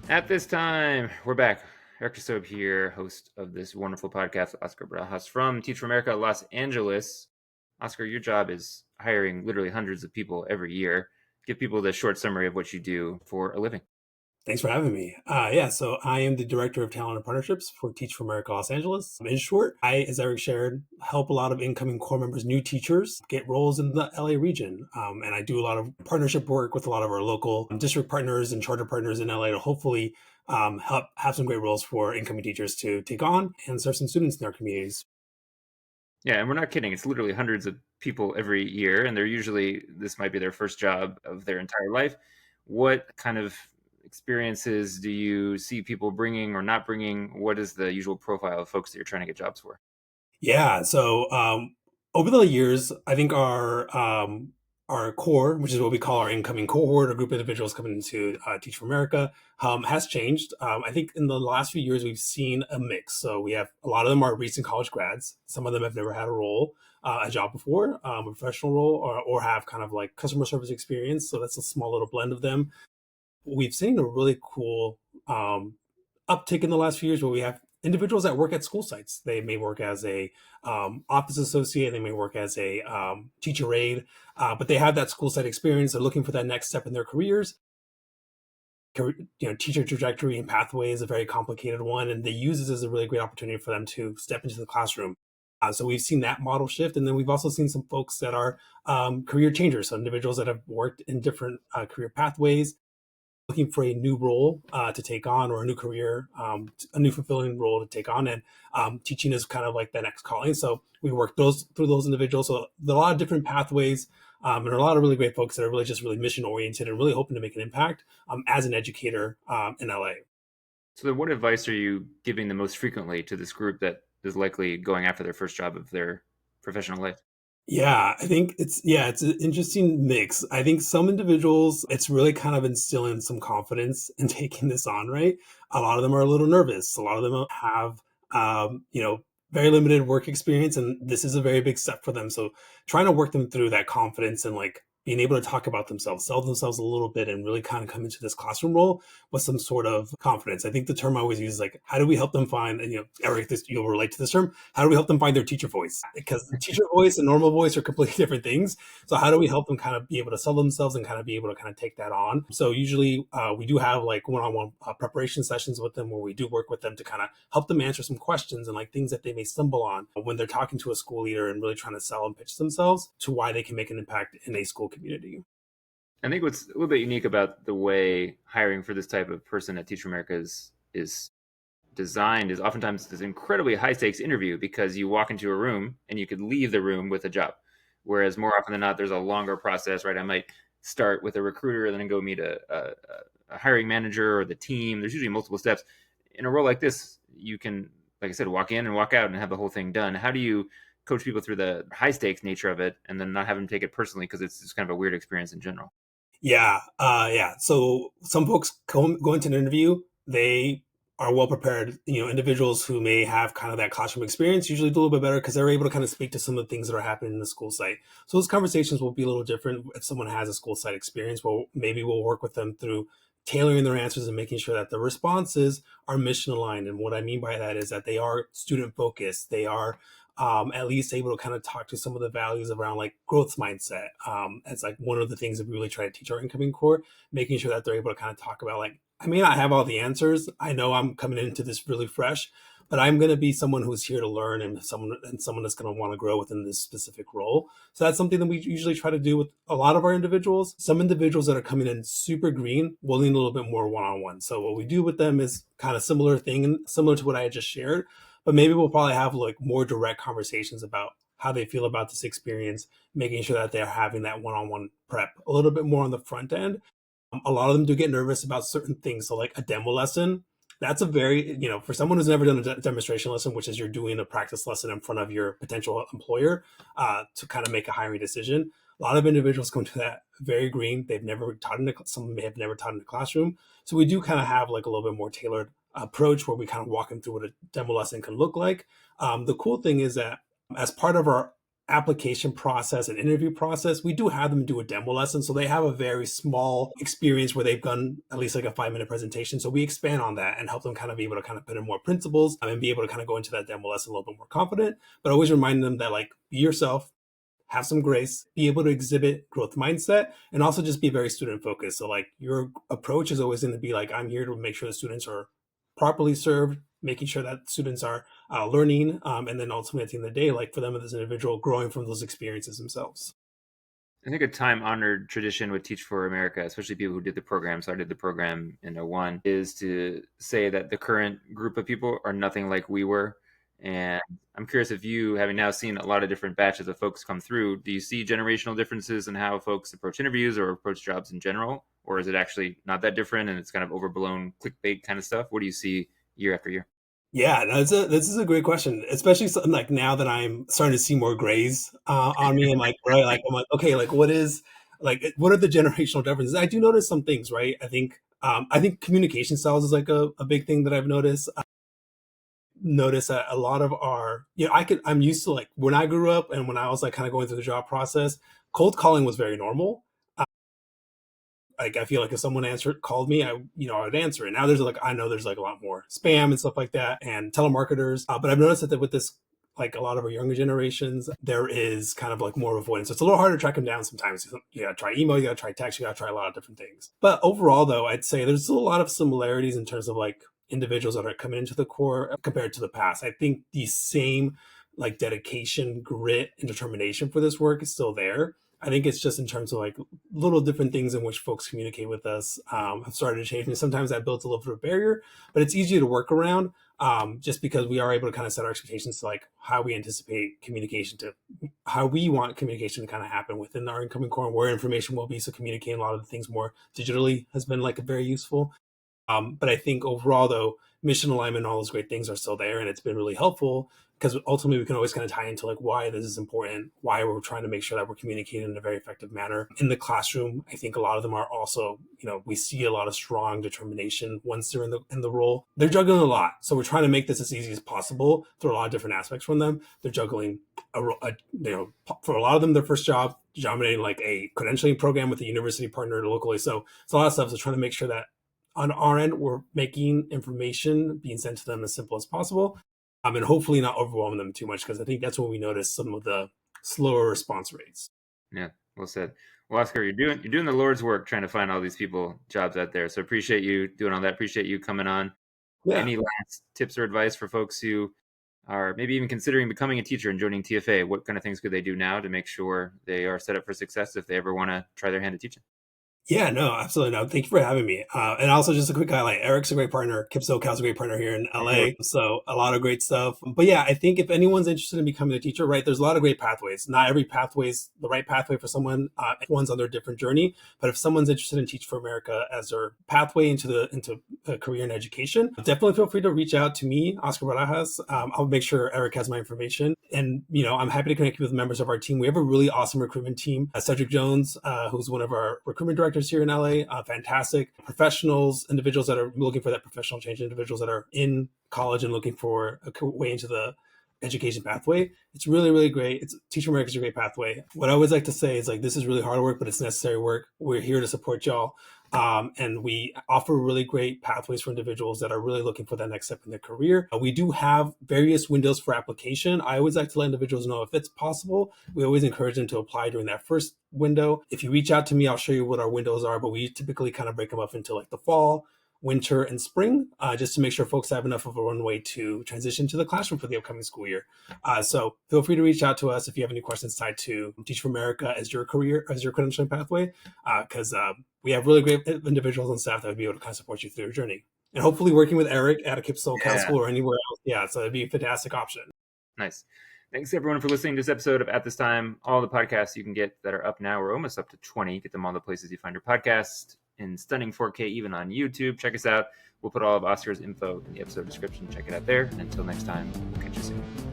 At this time, we're back. Eric DeSobe here, host of this wonderful podcast, Oscar Barajas from Teach for America, Los Angeles. Oscar, your job is hiring literally hundreds of people every year. Give people the short summary of what you do for a living. Thanks for having me. So I am the Director of Talent and Partnerships for Teach for America Los Angeles. In short, as Eric shared, help a lot of incoming core members, new teachers, get roles in the LA region. And I do a lot of partnership work with a lot of our local district partners and charter partners in LA to hopefully help have some great roles for incoming teachers to take on and serve some students in their communities. Yeah, and we're not kidding. It's literally hundreds of people every year, and this might be their first job of their entire life. What kind of experiences do you see people bringing or not bringing? What is the usual profile of folks that you're trying to get jobs for? Yeah, so over the years, I think our core, which is what we call our incoming cohort, or group of individuals coming into Teach for America, has changed. I think in the last few years, we've seen a mix. So we have a lot of them are recent college grads. Some of them have never had a role, a job before, a professional role, or have kind of like customer service experience. So that's a small little blend of them. We've seen a really cool uptick in the last few years where we have individuals that work at school sites. They may work as a office associate, they may work as a teacher aide, but they have that school site experience. They're looking for that next step in their careers. Teacher trajectory and pathway is a very complicated one, and they use this as a really great opportunity for them to step into the classroom. So we've seen that model shift, and then we've also seen some folks that are career changers, so individuals that have worked in different career pathways, looking for a new role to take on, or a new career, a new fulfilling role to take on. And teaching is kind of like the next calling. So we work through those individuals. So there are a lot of different pathways, and a lot of really great folks that are really just really mission oriented and really hoping to make an impact as an educator in LA. So, then what advice are you giving the most frequently to this group that is likely going after their first job of their professional life? Yeah, I think it's an interesting mix. I think some individuals, it's really kind of instilling some confidence in taking this on, right? A lot of them are a little nervous. A lot of them have, very limited work experience, and this is a very big step for them. So trying to work them through that confidence and like being able to talk about themselves, sell themselves a little bit, and really kind of come into this classroom role with some sort of confidence. I think the term I always use is like, how do we help them find, and Eric, you'll relate to this term, how do we help them find their teacher voice? Because the teacher voice and normal voice are completely different things. So how do we help them kind of be able to sell themselves and kind of be able to kind of take that on? So usually we do have like one-on-one preparation sessions with them where we do work with them to kind of help them answer some questions and like things that they may stumble on when they're talking to a school leader and really trying to sell and pitch themselves to why they can make an impact in a school community. I think what's a little bit unique about the way hiring for this type of person at Teach America is designed is oftentimes this incredibly high stakes interview because you walk into a room and you could leave the room with a job. Whereas more often than not, there's a longer process, right? I might start with a recruiter and then go meet a hiring manager or the team. There's usually multiple steps. In a role like this, you can, like I said, walk in and walk out and have the whole thing done. How do you coach people through the high stakes nature of it and then not have them take it personally because it's just kind of a weird experience in general? Yeah. So some folks go into an interview, they are well prepared. Individuals who may have kind of that classroom experience usually do a little bit better because they're able to kind of speak to some of the things that are happening in the school site. So those conversations will be a little different if someone has a school site experience. Well, maybe we'll work with them through tailoring their answers and making sure that the responses are mission aligned. And what I mean by that is that they are student focused. They are at least able to kind of talk to some of the values around like growth mindset. It's like one of the things that we really try to teach our incoming core, making sure that they're able to kind of talk about like, I may not have all the answers. I know I'm coming into this really fresh, but I'm going to be someone who's here to learn and someone that's going to want to grow within this specific role. So that's something that we usually try to do with a lot of our individuals. Some individuals that are coming in super green will need a little bit more one-on-one. So what we do with them is kind of similar to what I had just shared, but maybe we'll probably have like more direct conversations about how they feel about this experience, making sure that they're having that one-on-one prep a little bit more on the front end. A lot of them do get nervous about certain things. So like a demo lesson, that's a very, for someone who's never done a demonstration lesson, which is you're doing a practice lesson in front of your potential employer to kind of make a hiring decision. A lot of individuals come to that very green. They've never taught some may have never taught in a classroom. So we do kind of have like a little bit more tailored approach where we kind of walk them through what a demo lesson can look like. The cool thing is that as part of our application process and interview process, we do have them do a demo lesson. So they have a very small experience where they've done at least like a 5-minute presentation. So we expand on that and help them kind of be able to kind of put in more principles and be able to kind of go into that demo lesson a little bit more confident, but always remind them that like be yourself, have some grace, be able to exhibit growth mindset, and also just be very student focused. So like your approach is always going to be like, I'm here to make sure the students are properly served, making sure that students are learning, and then ultimately at the end of the day, like for them as an individual, growing from those experiences themselves. I think a time-honored tradition with Teach for America, especially people who did the program, so I did the program in '01, is to say that the current group of people are nothing like we were. And I'm curious if you, having now seen a lot of different batches of folks come through, do you see generational differences in how folks approach interviews or approach jobs in general? Or is it actually not that different and it's kind of overblown clickbait kind of stuff? What do you see year after year? Yeah, this is a great question, especially something like now that I'm starting to see more grays on me. I'm like, right, like I'm like, okay, like what are the generational differences? I do notice some things, right? I think communication styles is like a big thing that I've noticed. Notice that a lot of our, I'm used to like when I grew up and when I was like kind of going through the job process, cold calling was very normal. Like I feel like if someone called me, I would answer it. Now there's like I know there's like a lot more spam and stuff like that and telemarketers. But I've noticed that with this, like a lot of our younger generations, there is kind of like more avoidance. So it's a little harder to track them down sometimes. You gotta try email, you gotta try text, you gotta try a lot of different things. But overall, though, I'd say there's still a lot of similarities in terms of like individuals that are coming into the core compared to the past. I think the same like dedication, grit, and determination for this work is still there. I think it's just in terms of like little different things in which folks communicate with us have started to change. And sometimes that builds a little bit of a barrier, but it's easy to work around just because we are able to kind of set our expectations to like how we anticipate communication to how we want communication to kind of happen within our incoming core and where information will be. So communicating a lot of the things more digitally has been like very useful. But I think overall, though, mission alignment and all those great things are still there, and it's been really helpful because ultimately we can always kind of tie into like why this is important, why we're trying to make sure that we're communicating in a very effective manner in the classroom. I think a lot of them are also, we see a lot of strong determination once they're in the role. They're juggling a lot, so we're trying to make this as easy as possible through a lot of different aspects from them. They're juggling, for a lot of them, their first job dominating like a credentialing program with a university partner locally. So it's a lot of stuff. So trying to make sure that on our end, we're making information being sent to them as simple as possible, and hopefully not overwhelm them too much, because I think that's when we notice some of the slower response rates. Yeah, well said. Well, Oscar, you're doing the Lord's work trying to find all these people jobs out there. So appreciate you doing all that. Appreciate you coming on. Yeah. Any last tips or advice for folks who are maybe even considering becoming a teacher and joining TFA? What kind of things could they do now to make sure they are set up for success if they ever want to try their hand at teaching? Yeah, no, absolutely. No, thank you for having me. And also just a quick highlight. Eric's a great partner. Kip SoCal's a great partner here in LA. So a lot of great stuff. But yeah, I think if anyone's interested in becoming a teacher, right, there's a lot of great pathways. Not every pathway is the right pathway for someone. Everyone's on their different journey. But if someone's interested in Teach for America as their pathway into a career in education, definitely feel free to reach out to me, Oscar Barajas. I'll make sure Eric has my information. And, I'm happy to connect you with members of our team. We have a really awesome recruitment team. Cedric Jones, who's one of our recruitment directors here in LA, fantastic professionals, individuals that are looking for that professional change, individuals that are in college and looking for a way into the education pathway. It's really, really great. Teach America is a great pathway. What I always like to say is like, this is really hard work, but it's necessary work. We're here to support y'all. And we offer really great pathways for individuals that are really looking for that next step in their career. We do have various windows for application. I always like to let individuals know if it's possible. We always encourage them to apply during that first window. If you reach out to me, I'll show you what our windows are, but we typically kind of break them up into like the fall, winter, and spring, just to make sure folks have enough of a runway to transition to the classroom for the upcoming school year. So feel free to reach out to us if you have any questions tied to Teach for America as your career, as your credentialing pathway, because we have really great individuals on staff that would be able to kind of support you through your journey. And hopefully working with Eric at a Kip SoCal school or anywhere else. Yeah, so it'd be a fantastic option. Nice. Thanks everyone for listening to this episode of At This Time. All the podcasts you can get that are up now, we're almost up to 20. Get them all the places you find your podcast in stunning 4K, even on YouTube. Check us out. We'll put all of Oscar's info in the episode description. Check it out there. And until next time, we'll catch you soon.